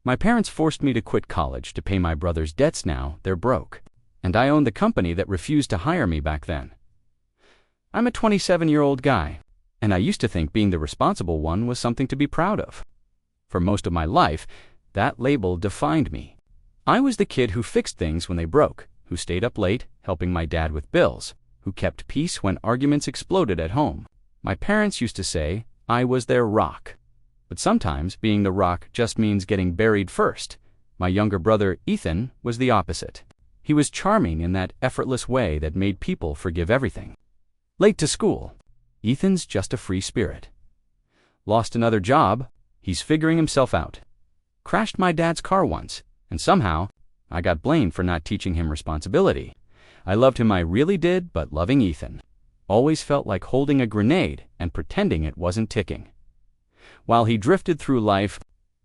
My parents forced me to quit college to pay my brother's debts. Now they're broke, and I own the company that refused to hire me back then. I'm a 27-year-old guy, and I used to think being the responsible one was something to be proud of. For most of my life, that label defined me. I was the kid who fixed things when they broke, who stayed up late helping my dad with bills, who kept peace when arguments exploded at home. My parents used to say I was their rock. But sometimes being the rock just means getting buried first. My younger brother, Ethan, was the opposite. He was charming in that effortless way that made people forgive everything. Late to school. Ethan's just a free spirit. Lost another job. He's figuring himself out. Crashed my dad's car once, and somehow I got blamed for not teaching him responsibility. I loved him, I really did, but loving Ethan always felt like holding a grenade and pretending it wasn't ticking. While he drifted through life,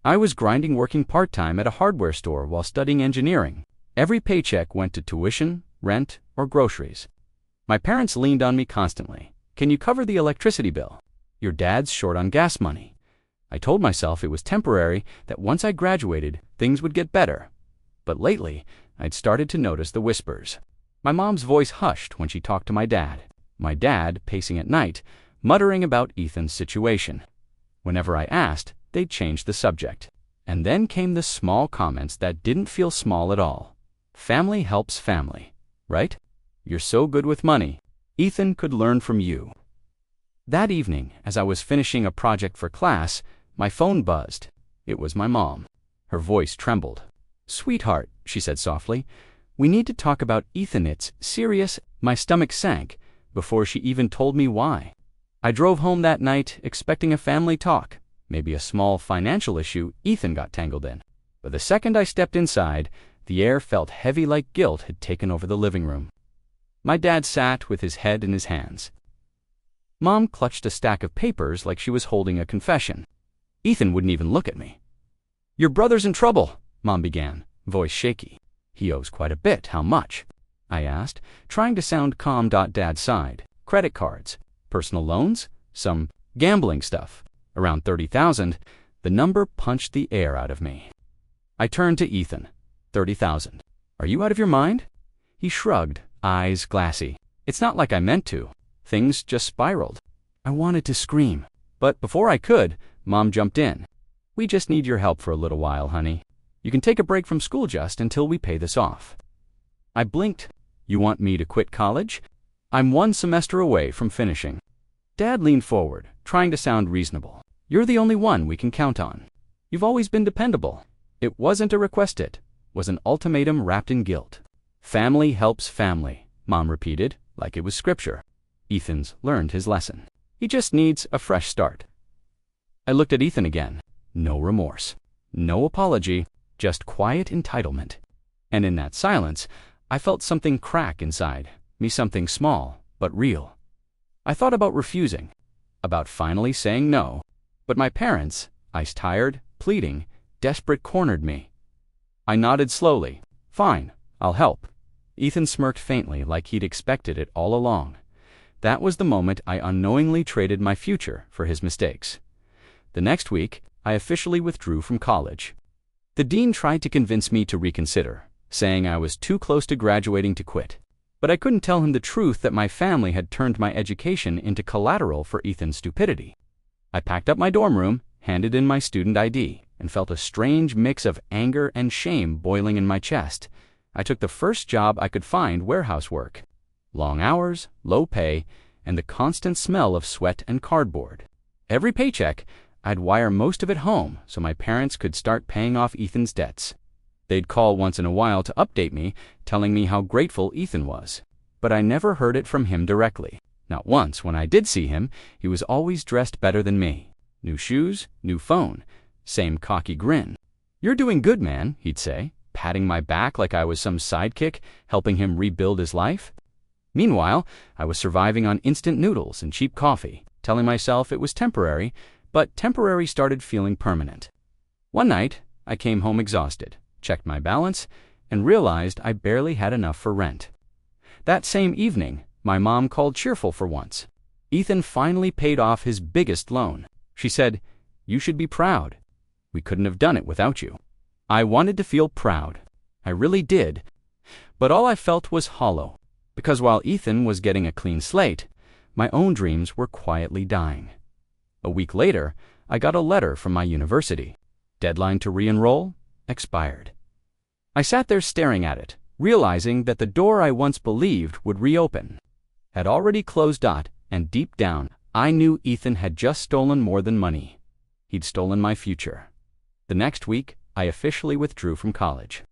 I was grinding, working part-time at a hardware store while studying engineering. Every paycheck went to tuition, rent, or groceries. My parents leaned on me constantly. Can you cover the electricity bill? Your dad's short on gas money. I told myself it was temporary, that once I graduated, things would get better. But lately, I'd started to notice the whispers. My mom's voice hushed when she talked to my dad. My dad, pacing at night, muttering about Ethan's situation. Whenever I asked, they'd change the subject. And then came the small comments that didn't feel small at all. Family helps family, right? You're so good with money. Ethan could learn from you. That evening, as I was finishing a project for class, my phone buzzed. It was my mom. Her voice trembled. "Sweetheart," she said softly, "we need to talk about Ethan. It's serious." My stomach sank before she even told me why. I drove home that night expecting a family talk, maybe a small financial issue Ethan got tangled in. But the second I stepped inside, the air felt heavy, like guilt had taken over the living room. My dad sat with his head in his hands. Mom clutched a stack of papers like she was holding a confession. Ethan wouldn't even look at me. "Your brother's in trouble," Mom began, voice shaky. "He owes quite a bit. How much?" I asked, trying to sound calm. Dad sighed. "Credit cards, personal loans, some gambling stuff. Around 30,000. The number punched the air out of me. I turned to Ethan. 30,000. Are you out of your mind? He shrugged, eyes glassy. It's not like I meant to. Things just spiraled. I wanted to scream. But before I could, Mom jumped in. We just need your help for a little while, honey. You can take a break from school just until we pay this off. I blinked. You want me to quit college? I'm 1 semester away from finishing. Dad leaned forward, trying to sound reasonable. You're the only one we can count on. You've always been dependable. It wasn't a request, it was an ultimatum wrapped in guilt. Family helps family, Mom repeated, like it was scripture. Ethan's learned his lesson. He just needs a fresh start. I looked at Ethan again. No remorse. No apology, just quiet entitlement. And in that silence, I felt something crack inside me, something small, but real. I thought about refusing, about finally saying no. But my parents, ice-tired, pleading, desperate, cornered me. I nodded slowly. Fine, I'll help. Ethan smirked faintly, like he'd expected it all along. That was the moment I unknowingly traded my future for his mistakes. The next week, I officially withdrew from college. The dean tried to convince me to reconsider, saying I was too close to graduating to quit. But I couldn't tell him the truth that my family had turned my education into collateral for Ethan's stupidity. I packed up my dorm room, handed in my student ID, and felt a strange mix of anger and shame boiling in my chest. I took the first job I could find, warehouse work. Long hours, low pay, and the constant smell of sweat and cardboard. Every paycheck, I'd wire most of it home so my parents could start paying off Ethan's debts. They'd call once in a while to update me, telling me how grateful Ethan was. But I never heard it from him directly. Not once. When I did see him, he was always dressed better than me. New shoes, new phone, same cocky grin. "You're doing good, man," he'd say, patting my back like I was some sidekick, helping him rebuild his life. Meanwhile, I was surviving on instant noodles and cheap coffee, telling myself it was temporary, but temporary started feeling permanent. One night, I came home exhausted, checked my balance, and realized I barely had enough for rent. That same evening, my mom called cheerful for once. Ethan finally paid off his biggest loan. She said, "You should be proud. We couldn't have done it without you." I wanted to feel proud. I really did. But all I felt was hollow, because while Ethan was getting a clean slate, my own dreams were quietly dying. A week later, I got a letter from my university. Deadline to re-enroll expired. I sat there staring at it, realizing that the door I once believed would reopen had already closed. And deep down, I knew Ethan had just stolen more than money. He'd stolen my future. The next week, I officially withdrew from college.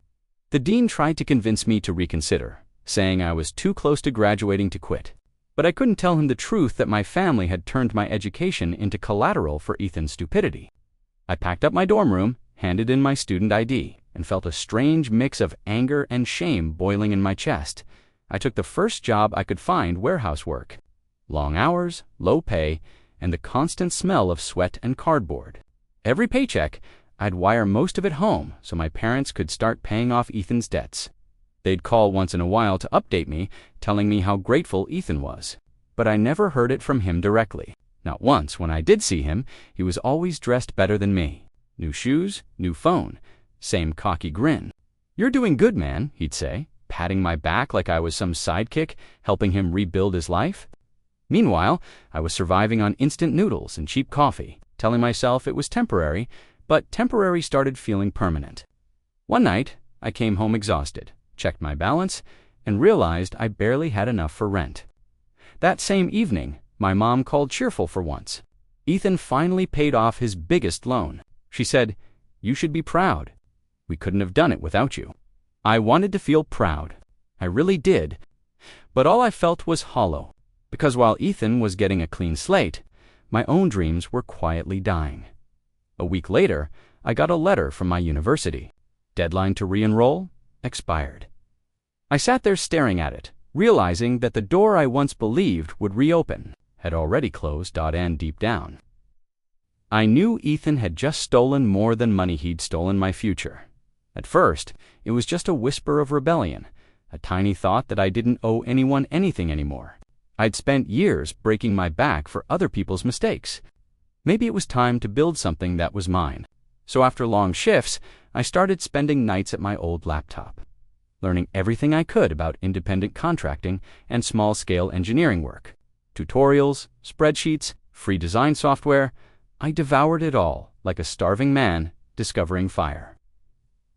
The dean tried to convince me to reconsider, saying I was too close to graduating to quit. But I couldn't tell him the truth that my family had turned my education into collateral for Ethan's stupidity. I packed up my dorm room, handed in my student ID, and felt a strange mix of anger and shame boiling in my chest. I took the first job I could find, warehouse work. Long hours, low pay, and the constant smell of sweat and cardboard. Every paycheck, I'd wire most of it home so my parents could start paying off Ethan's debts. They'd call once in a while to update me, telling me how grateful Ethan was. But I never heard it from him directly. Not once. When I did see him, he was always dressed better than me. New shoes, new phone, same cocky grin. "You're doing good, man," he'd say, patting my back like I was some sidekick, helping him rebuild his life. Meanwhile, I was surviving on instant noodles and cheap coffee, telling myself it was temporary, but temporary started feeling permanent. One night, I came home exhausted, checked my balance, and realized I barely had enough for rent. That same evening, my mom called cheerful for once. Ethan finally paid off his biggest loan. She said, "You should be proud. We couldn't have done it without you." I wanted to feel proud. I really did. But all I felt was hollow, because while Ethan was getting a clean slate, my own dreams were quietly dying. A week later, I got a letter from my university. Deadline to re-enroll expired. I sat there staring at it, realizing that the door I once believed would reopen had already closed. And deep down, I knew Ethan had just stolen more than money. He'd stolen my future. At first, it was just a whisper of rebellion, a tiny thought that I didn't owe anyone anything anymore. I'd spent years breaking my back for other people's mistakes. Maybe it was time to build something that was mine. So after long shifts, I started spending nights at my old laptop, learning everything I could about independent contracting and small-scale engineering work. Tutorials, spreadsheets, free design software. I devoured it all like a starving man discovering fire.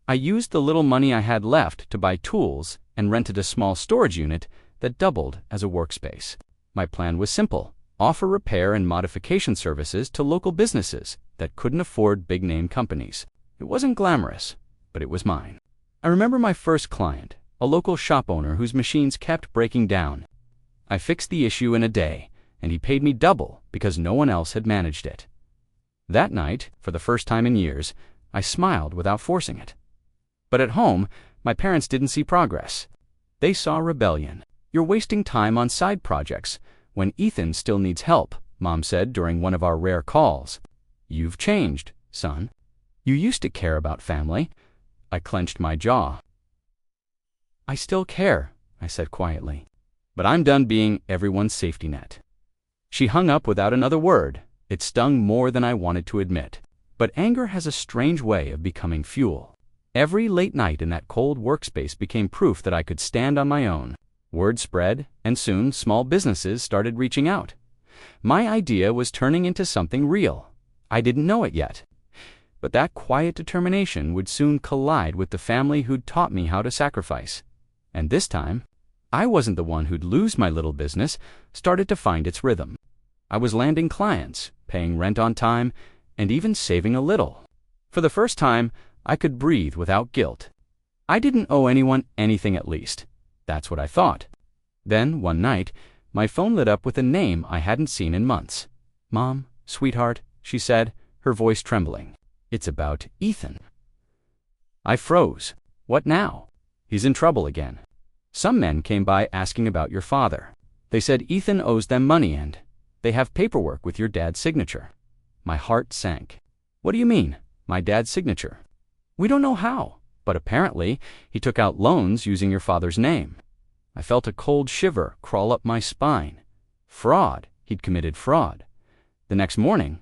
I used the little money I had left to buy tools and rented a small storage unit that doubled as a workspace. My plan was simple: offer repair and modification services to local businesses that couldn't afford big-name companies. It wasn't glamorous, but it was mine. I remember my first client, a local shop owner whose machines kept breaking down. I fixed the issue in a day, and he paid me double because no one else had managed it. That night, for the first time in years, I smiled without forcing it. But at home, my parents didn't see progress. They saw rebellion. "You're wasting time on side projects when Ethan still needs help," Mom said during one of our rare calls. "You've changed, son. You used to care about family." I clenched my jaw. "I still care," I said quietly. "But I'm done being everyone's safety net." She hung up without another word. It stung more than I wanted to admit. But anger has a strange way of becoming fuel. Every late night in that cold workspace became proof that I could stand on my own. Word spread, and soon small businesses started reaching out. My idea was turning into something real. I didn't know it yet. But that quiet determination would soon collide with the family who'd taught me how to sacrifice. And this time, I wasn't the one who'd lose. My little business started to find its rhythm. I was landing clients, paying rent on time, and even saving a little. For the first time, I could breathe without guilt. I didn't owe anyone anything, at least. That's what I thought. Then, one night, my phone lit up with a name I hadn't seen in months. "Mom, sweetheart," she said, her voice trembling. "It's about Ethan." I froze. What now? He's in trouble again. "Some men came by asking about your father. They said Ethan owes them money and they have paperwork with your dad's signature." My heart sank. "What do you mean, my dad's signature?" "We don't know how, but apparently he took out loans using your father's name." I felt a cold shiver crawl up my spine. Fraud. He'd committed fraud. The next morning,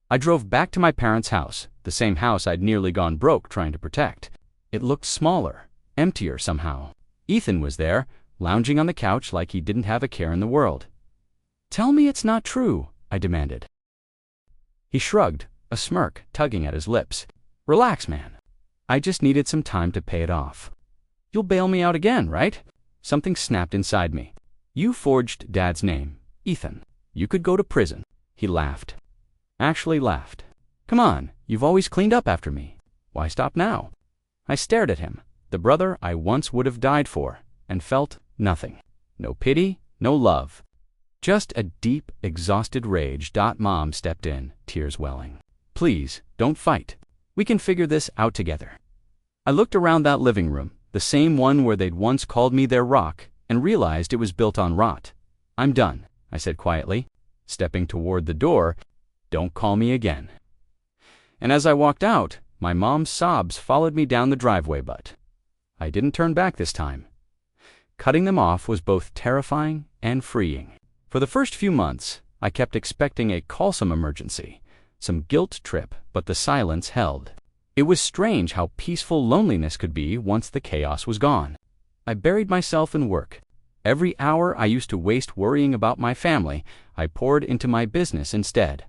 I drove back to my parents' house, the same house I'd nearly gone broke trying to protect. It looked smaller, emptier somehow. Ethan was there, lounging on the couch like he didn't have a care in the world. "Tell me it's not true," I demanded. He shrugged, a smirk tugging at his lips. "Relax, man. I just needed some time to pay it off." "You'll bail me out again, right?" Something snapped inside me. "You forged Dad's name, Ethan. You could go to prison." He laughed. Actually laughed. "Come on, you've always cleaned up after me. Why stop now?" I stared at him, the brother I once would have died for, and felt nothing. No pity, no love. Just a deep, exhausted rage. Mom stepped in, tears welling. "Please, don't fight. We can figure this out together." I looked around that living room, the same one where they'd once called me their rock, and realized it was built on rot. "I'm done," I said quietly, stepping toward the door. "Don't call me again." And as I walked out, my mom's sobs followed me down the driveway, but I didn't turn back this time. Cutting them off was both terrifying and freeing. For the first few months, I kept expecting a callsome emergency, some guilt trip, but the silence held. It was strange how peaceful loneliness could be once the chaos was gone. I buried myself in work. Every hour I used to waste worrying about my family, I poured into my business instead.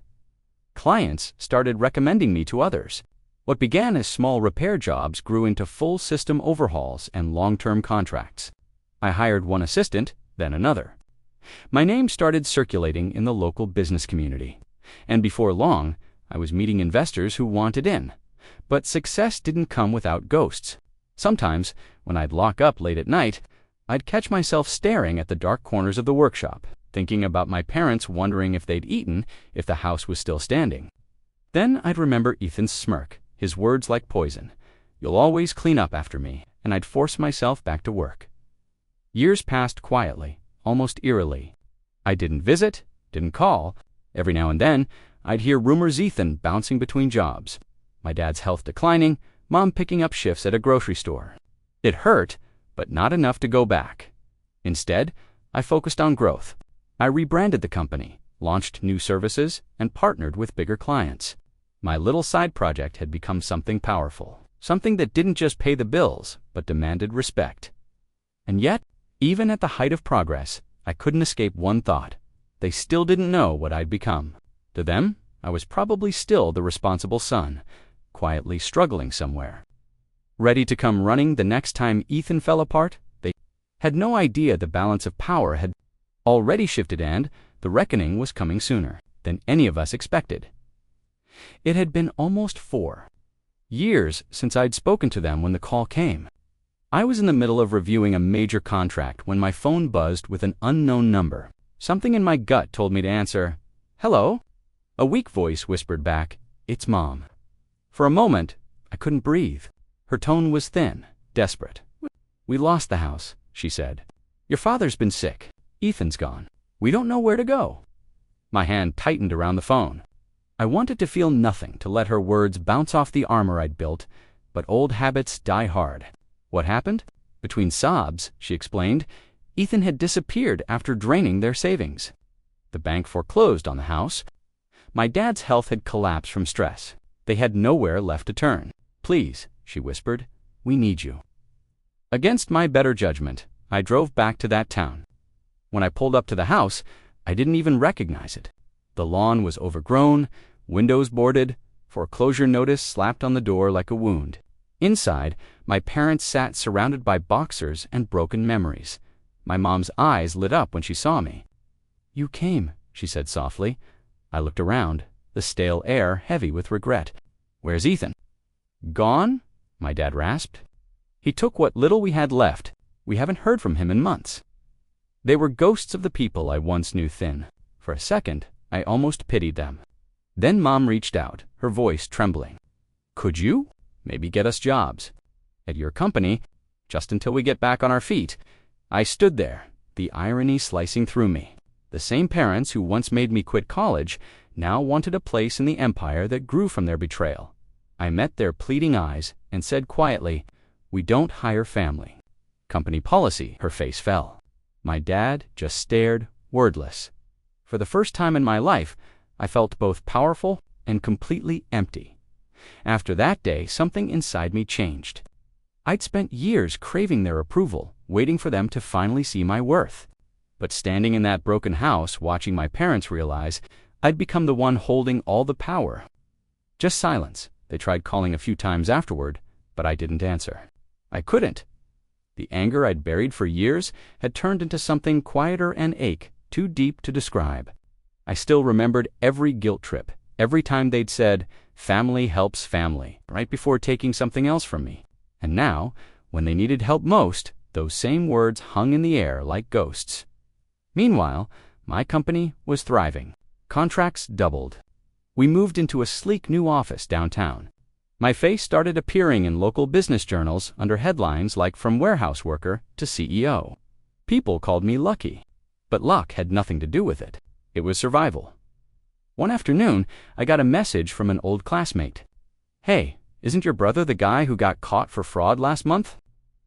Clients started recommending me to others. What began as small repair jobs grew into full system overhauls and long-term contracts. I hired one assistant, then another. My name started circulating in the local business community, and before long, I was meeting investors who wanted in. But success didn't come without ghosts. Sometimes, when I'd lock up late at night, I'd catch myself staring at the dark corners of the workshop, thinking about my parents wondering if they'd eaten if the house was still standing. Then I'd remember Ethan's smirk, his words like poison. "You'll always clean up after me," and I'd force myself back to work. Years passed quietly, almost eerily. I didn't visit, didn't call. Every now and then, I'd hear rumors Ethan bouncing between jobs. My dad's health declining, Mom picking up shifts at a grocery store. It hurt, but not enough to go back. Instead, I focused on growth. I rebranded the company, launched new services, and partnered with bigger clients. My little side project had become something powerful, something that didn't just pay the bills, but demanded respect. And yet, even at the height of progress, I couldn't escape one thought. They still didn't know what I'd become. To them, I was probably still the responsible son, quietly struggling somewhere. Ready to come running the next time Ethan fell apart? They had no idea the balance of power had already shifted, and the reckoning was coming sooner than any of us expected. It had been almost 4 years since I'd spoken to them when the call came. I was in the middle of reviewing a major contract when my phone buzzed with an unknown number. Something in my gut told me to answer. "Hello?" A weak voice whispered back, "It's Mom." For a moment, I couldn't breathe. Her tone was thin, desperate. "We lost the house," she said. "Your father's been sick. Ethan's gone. We don't know where to go." My hand tightened around the phone. I wanted to feel nothing, to let her words bounce off the armor I'd built, but old habits die hard. What happened? Between sobs, she explained, Ethan had disappeared after draining their savings. The bank foreclosed on the house. My dad's health had collapsed from stress. They had nowhere left to turn. "Please," she whispered, "we need you." Against my better judgment, I drove back to that town. When I pulled up to the house, I didn't even recognize it. The lawn was overgrown, windows boarded, foreclosure notice slapped on the door like a wound. Inside, my parents sat surrounded by boxers and broken memories. My mom's eyes lit up when she saw me. "You came," she said softly. I looked around, the stale air heavy with regret. "Where's Ethan?" "Gone?" my dad rasped. "He took what little we had left. We haven't heard from him in months." They were ghosts of the people I once knew thin. For a second, I almost pitied them. Then Mom reached out, her voice trembling. "Could you? Maybe get us jobs. At your company, just until we get back on our feet." I stood there, the irony slicing through me. The same parents who once made me quit college now wanted a place in the empire that grew from their betrayal. I met their pleading eyes and said quietly, "We don't hire family. Company policy." Her face fell. My dad just stared, wordless. For the first time in my life, I felt both powerful and completely empty. After that day, something inside me changed. I'd spent years craving their approval, waiting for them to finally see my worth. But standing in that broken house, watching my parents realize I'd become the one holding all the power. Just silence. They tried calling a few times afterward, but I didn't answer. I couldn't. The anger I'd buried for years had turned into something quieter and ache, too deep to describe. I still remembered every guilt trip, every time they'd said, "Family helps family," right before taking something else from me. And now, when they needed help most, those same words hung in the air like ghosts. Meanwhile, my company was thriving. Contracts doubled. We moved into a sleek new office downtown. My face started appearing in local business journals under headlines like "From Warehouse Worker to CEO." People called me lucky, but luck had nothing to do with it. It was survival. One afternoon, I got a message from an old classmate. "Hey, isn't your brother the guy who got caught for fraud last month?"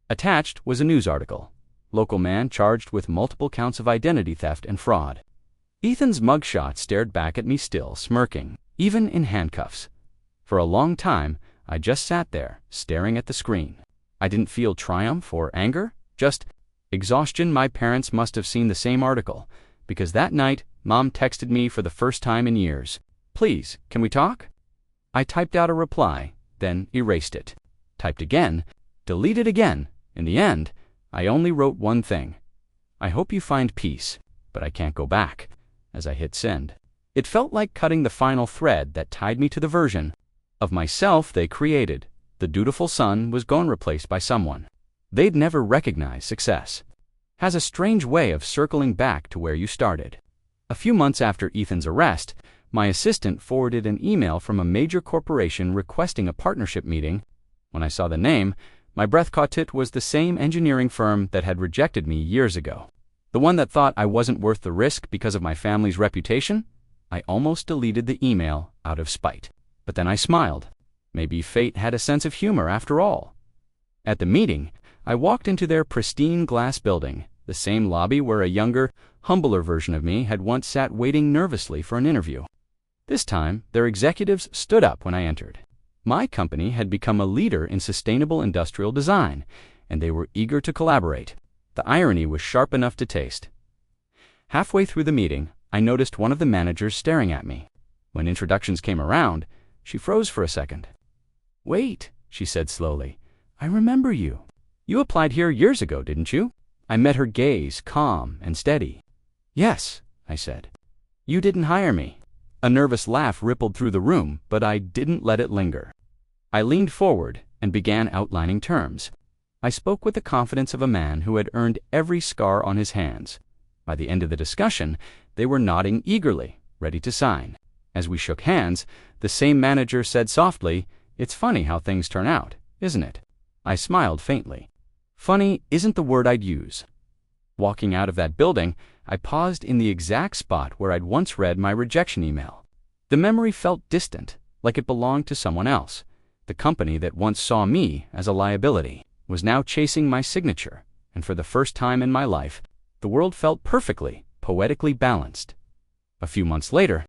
Attached was a news article. Local man charged with multiple counts of identity theft and fraud. Ethan's mugshot stared back at me still, smirking, even in handcuffs. For a long time, I just sat there, staring at the screen. I didn't feel triumph or anger, just exhaustion. My parents must have seen the same article, because that night, Mom texted me for the first time in years. "Please, can we talk?" I typed out a reply, then erased it. Typed again, deleted again. In the end, I only wrote one thing. "I hope you find peace, but I can't go back," as I hit send. It felt like cutting the final thread that tied me to the version of myself they created. The dutiful son was gone, replaced by someone they'd never recognized. Success has a strange way of circling back to where you started. A few months after Ethan's arrest, my assistant forwarded an email from a major corporation requesting a partnership meeting. When I saw the name, my breath caught. It was the same engineering firm that had rejected me years ago. The one that thought I wasn't worth the risk because of my family's reputation. I almost deleted the email out of spite. But then I smiled. Maybe fate had a sense of humor after all. At the meeting, I walked into their pristine glass building, the same lobby where a younger, humbler version of me had once sat waiting nervously for an interview. This time, their executives stood up when I entered. My company had become a leader in sustainable industrial design, and they were eager to collaborate. The irony was sharp enough to taste. Halfway through the meeting, I noticed one of the managers staring at me. When introductions came around, she froze for a second. "Wait," she said slowly. "I remember you. You applied here years ago, didn't you?" I met her gaze, calm and steady. "Yes," I said. "You didn't hire me." A nervous laugh rippled through the room, but I didn't let it linger. I leaned forward and began outlining terms. I spoke with the confidence of a man who had earned every scar on his hands. By the end of the discussion, they were nodding eagerly, ready to sign. As we shook hands, the same manager said softly, "It's funny how things turn out, isn't it?" I smiled faintly. Funny isn't the word I'd use. Walking out of that building, I paused in the exact spot where I'd once read my rejection email. The memory felt distant, like it belonged to someone else. The company that once saw me as a liability was now chasing my signature, and for the first time in my life, the world felt perfectly, poetically balanced. A few months later,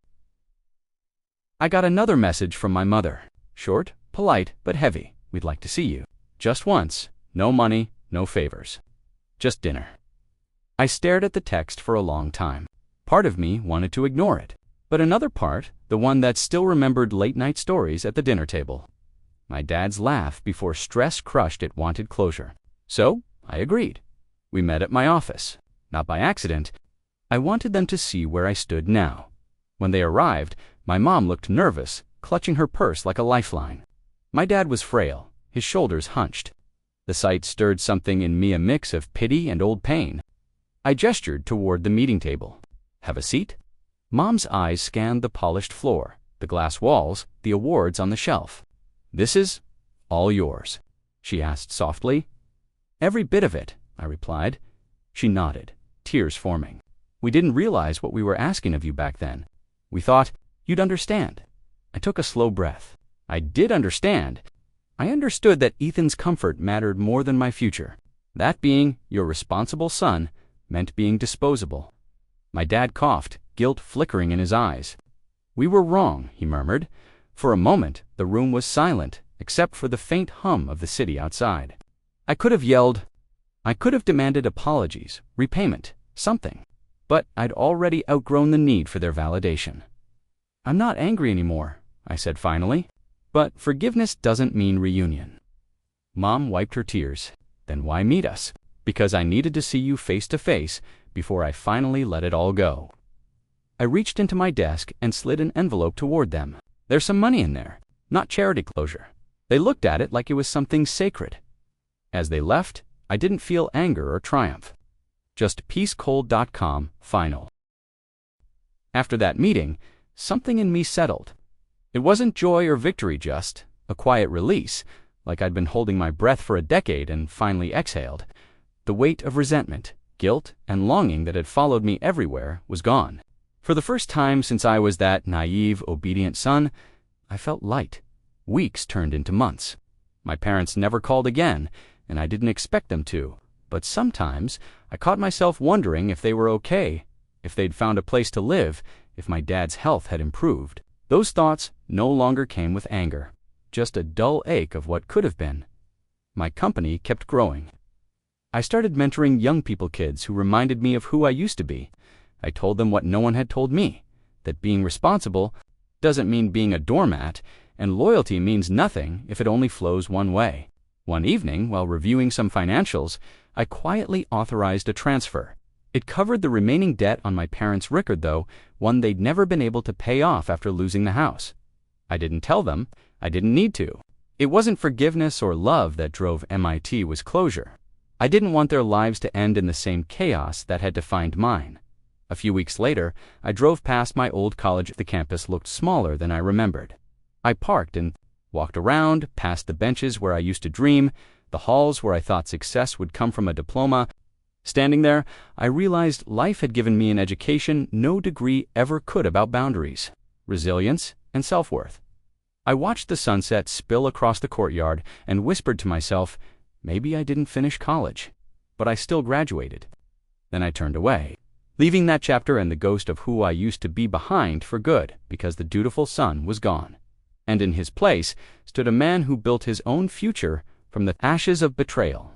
I got another message from my mother. Short, polite, but heavy. "We'd like to see you. Just once. No money, no favors. Just dinner." I stared at the text for a long time. Part of me wanted to ignore it, but another part, the one that still remembered late-night stories at the dinner table. My dad's laugh before stress crushed it wanted closure. So, I agreed. We met at my office. Not by accident. I wanted them to see where I stood now. When they arrived, my mom looked nervous, clutching her purse like a lifeline. My dad was frail, his shoulders hunched. The sight stirred something in me, a mix of pity and old pain. I gestured toward the meeting table. "Have a seat?" Mom's eyes scanned the polished floor, the glass walls, the awards on the shelf. "This is all yours?" she asked softly. "Every bit of it," I replied. She nodded, tears forming. "We didn't realize what we were asking of you back then. We thought you'd understand." I took a slow breath. I did understand. I understood that Ethan's comfort mattered more than my future. That being your responsible son meant being disposable. My dad coughed, guilt flickering in his eyes. "We were wrong," he murmured. For a moment, the room was silent, except for the faint hum of the city outside. I could have yelled. I could have demanded apologies, repayment, something. But I'd already outgrown the need for their validation. "I'm not angry anymore," I said finally. "But forgiveness doesn't mean reunion." Mom wiped her tears. "Then why meet us?" "Because I needed to see you face to face before I finally let it all go." I reached into my desk and slid an envelope toward them. "There's some money in there, not charity closure." They looked at it like it was something sacred. As they left, I didn't feel anger or triumph. Just peacecold.com final. After that meeting, something in me settled. It wasn't joy or victory, just a quiet release, like I'd been holding my breath for a decade and finally exhaled. The weight of resentment, guilt, and longing that had followed me everywhere was gone. For the first time since I was that naive, obedient son, I felt light. Weeks turned into months. My parents never called again, and I didn't expect them to. But sometimes I caught myself wondering if they were okay, if they'd found a place to live, if my dad's health had improved. Those thoughts no longer came with anger, just a dull ache of what could have been. My company kept growing. I started mentoring young people kids who reminded me of who I used to be. I told them what no one had told me, that being responsible doesn't mean being a doormat, and loyalty means nothing if it only flows one way. One evening, while reviewing some financials, I quietly authorized a transfer. It covered the remaining debt on my parents' record, though, one they'd never been able to pay off after losing the house. I didn't tell them. I didn't need to. It wasn't forgiveness or love that drove MIT was closure. I didn't want their lives to end in the same chaos that had defined mine. A few weeks later, I drove past my old college. The campus looked smaller than I remembered. I parked and walked around, past the benches where I used to dream, the halls where I thought success would come from a diploma. Standing there, I realized life had given me an education no degree ever could about boundaries, resilience, and self-worth. I watched the sunset spill across the courtyard and whispered to myself, maybe I didn't finish college, but I still graduated. Then I turned away, leaving that chapter and the ghost of who I used to be behind for good, because the dutiful son was gone. And in his place stood a man who built his own future from the ashes of betrayal.